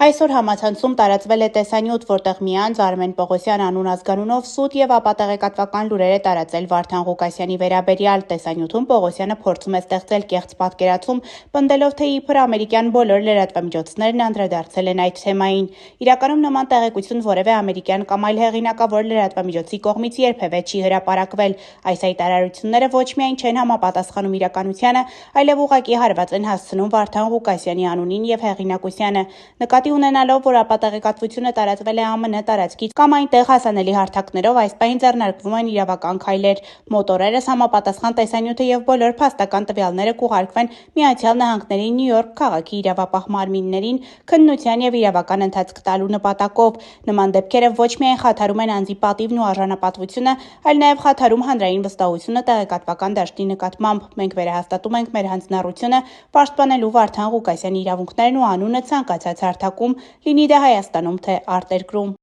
Այսօր համացանցում տարածվել է տեսանյութ, որտեղ մի անձ Արմեն Պողոսյան անուն ազգանունով սուտ եւ ապատեղեկատվական լուրեր է տարածել Վարդան Ղուկասյանի վերաբերյալ։ Տեսանյութում Պողոսյանը փորձում է ստեղծել կեղծ պատկերացում, պնդելով, թե իբր ամերիկյան բոլոր լրատվամիջոցներն անդրադարձել են այդ թեմային։ Իրականում նման տեղեկություն որևէ ամերիկյան կամ այլ հեղինակավոր լրատվամիջոցի կողմից երբևէ չի հրապարակվել։ Այս հայտարարությունները ոչ միայն չեն համապատասխանում իրականությանը, այլև ուղղակի հարված են հասցնում Վարդան Ղուկասյանի անունին եւ հեղինակությանը։ Նկատի ունենալով, որ ապատեղեկատվությունը տարածվել է ԱՄՆ տարածքից կամ այնտեղ հասանելի հարթակներով, այս պահին ձեռնարկվում են իրավական քայլեր։ Մոտ օրերս համապատասխան տեսանյութը եւ բոլոր փաստական տվյալները կուղարկվեն Միացյալ Նահանգների Նյու Յորք քաղաքի իրավապահ մարմիններին քննության եւ իրավական ընթացք տալու նպատակով։ Նման դեպքերը ոչ միայն խաթարում են անձի պատիվն ու արժանապատվությունը, այլ նաեւ խաթարում հանրային վստահությունը տեղեկատվական դաշտի նկատմամբ։ Մենք վերահաստատում ենք մեր հանձնառությունը պաշտպանելու Վարդան Ղուկասյանի իրավունքներն ու անունը ցանկացած հարթակում, լինի դա Հայաստանում թե արտերկրում։